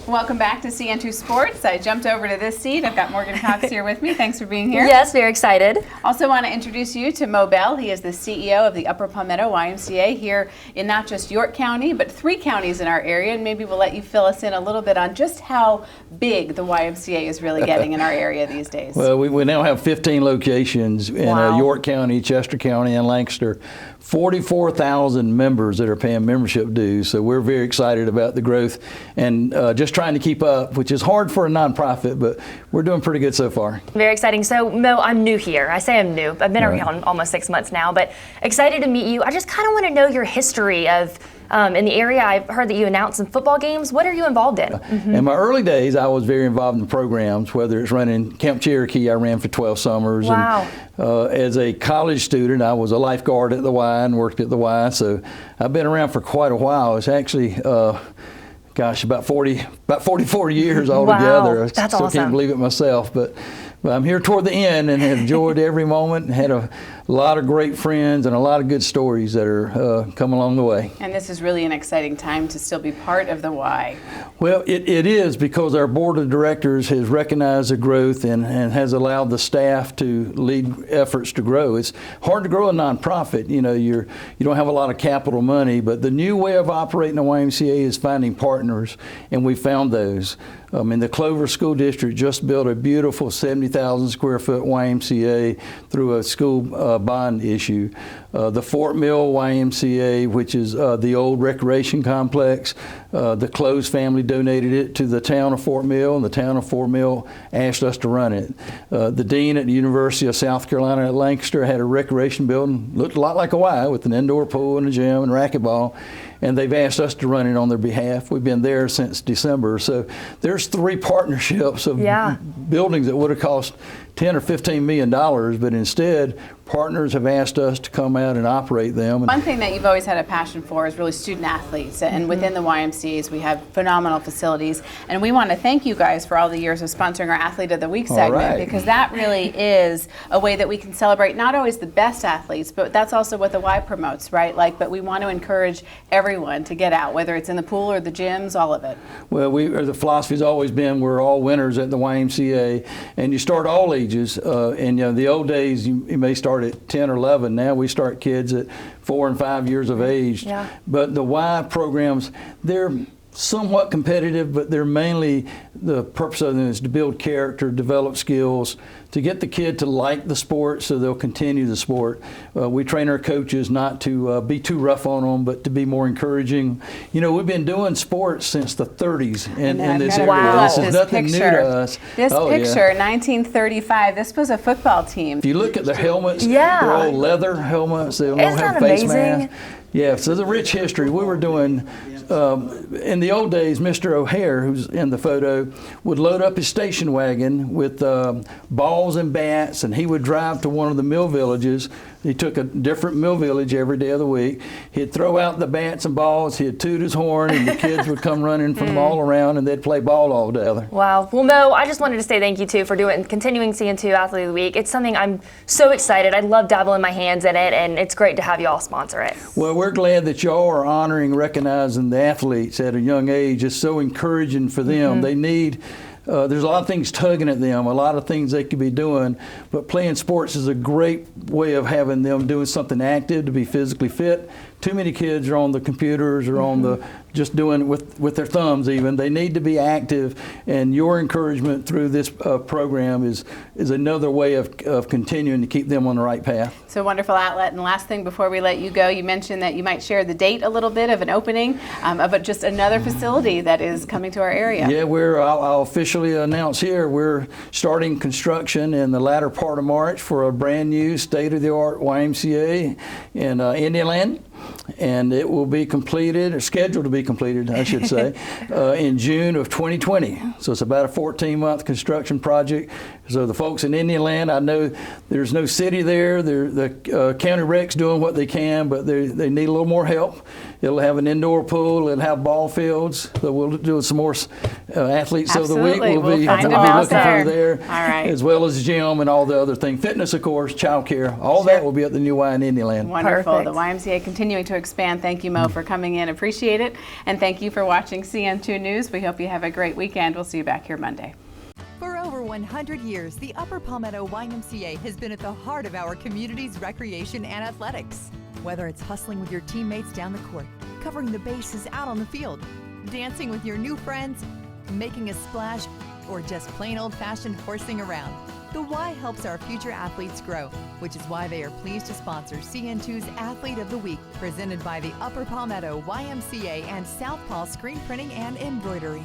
Welcome back to CN2 Sports. I jumped over to this seat. I've got Morgan Cox here with me. Thanks for being here. Yes, very excited. Also want to introduce you to Mo Bell. He is the CEO of the Upper Palmetto YMCA here in not just York County, but 3 counties in our area. And maybe we'll let you fill us in a little bit on just how big the YMCA is really getting in our area these days. Well, we now have 15 locations in York County, Chester County, and Lancaster. 44,000 members that are paying membership dues. So we're very excited about the growth and just trying to keep up, which is hard for a nonprofit, but we're doing pretty good so far. Very exciting. So Mo, I'm new here. I say I'm new. I've been around almost 6 months now, but excited to meet you. I just kind of want to know your history of in the area. I've heard that you announced some football games. What are you involved in? In my early days, I was very involved in programs, whether it's running Camp Cherokee. I ran for 12 summers. Wow. And, as a college student, I was a lifeguard at the Y and worked at the Y. So I've been around for quite a while. It's actually, gosh, about 44 years altogether. Wow, I that's still awesome. can't believe it myself. But I'm here toward the end and have enjoyed every moment and had a lot of great friends and a lot of good stories that are come along the way. And this is really an exciting time to still be part of the Y. Well, it is, because our board of directors has recognized the growth and has allowed the staff to lead efforts to grow. It's hard to grow a nonprofit. You know, you don't have a lot of capital money, but the new way of operating the YMCA is finding partners, and we found those. In the Clover School District just built a beautiful 70,000 square foot YMCA through a school bond issue. The Fort Mill YMCA, which is the old recreation complex, the Close family donated it to the town of Fort Mill, and the town of Fort Mill asked us to run it. The dean at the University of South Carolina at Lancaster had a recreation building, looked a lot like a Y, with an indoor pool and a gym and racquetball, and they've asked us to run it on their behalf. We've been there since December. So there's 3 partnerships of buildings that would have cost $10 or $15 million, but instead partners have asked us to come out and operate them. One thing that you've always had a passion for is really student athletes, and within the YMCA's we have phenomenal facilities, and we want to thank you guys for all the years of sponsoring our Athlete of the Week segment, because that really is a way that we can celebrate not always the best athletes, but that's also what the Y promotes, right? But we want to encourage everyone to get out, whether it's in the pool or the gyms, all of it. Well, the philosophy's always been we're all winners at the YMCA, and you start all ages. And the old days you may start at 10 or 11. Now we start kids at 4 and 5 years of age. Yeah. But the Y programs, they're somewhat competitive, but they're mainly, the purpose of them is to build character, develop skills, to get the kid to like the sport so they'll continue the sport. We train our coaches not to be too rough on them, but to be more encouraging. You know, we've been doing sports since the 30s in this area. Wow. This is nothing new to us. This picture, 1935, this was a football team. If you look at the helmets, they're all leather helmets. They don't have face masks. Yeah, so the rich history. We were doing, in the old days, Mr. O'Hare, who's in the photo, would load up his station wagon with balls and bats, and he would drive to one of the mill villages. He took a different mill village every day of the week. He'd throw out the bats and balls, he'd toot his horn, and the kids would come running from all around, and they'd play ball all together. Wow. Well, Mo, I just wanted to say thank you, too, for continuing CN2 Athlete of the Week. It's something I'm so excited. I love dabbling my hands in it, and it's great to have you all sponsor it. Well, we're glad that y'all are honoring, recognizing the athletes at a young age. It's so encouraging for them. They need, there's a lot of things tugging at them, a lot of things they could be doing, but playing sports is a great way of having them doing something active, to be physically fit. Too many kids are on the computers or on the, just doing it with their thumbs even. They need to be active, and your encouragement through this program is another way of continuing to keep them on the right path. So wonderful outlet. And last thing before we let you go, you mentioned that you might share the date a little bit of an opening of just another facility that is coming to our area. Yeah, I'll officially announce here we're starting construction in the latter part of March for a brand new state-of-the-art YMCA in Indian, and it will be completed, or scheduled to be completed, I should say, in June of 2020. So it's about a 14-month construction project. So the folks in Indian Land, I know there's no city there. The county rec's doing what they can, but they need a little more help. It'll have an indoor pool. It'll have ball fields. So we'll do some more athletes of the week. Absolutely. We'll be find them looking out there. for there, All right. as well as gym and all the other things. Fitness, of course, childcare. All that will be at the new Y in Indyland. Wonderful. Perfect. The YMCA continuing to expand. Thank you, Mo, for coming in. Appreciate it. And thank you for watching CN2 News. We hope you have a great weekend. We'll see you back here Monday. For over 100 years, the Upper Palmetto YMCA has been at the heart of our community's recreation and athletics. Whether it's hustling with your teammates down the court, covering the bases out on the field, dancing with your new friends, making a splash, or just plain old-fashioned horsing around, the Y helps our future athletes grow, which is why they are pleased to sponsor CN2's Athlete of the Week, presented by the Upper Palmetto YMCA and Southpaw Screen Printing and Embroidery.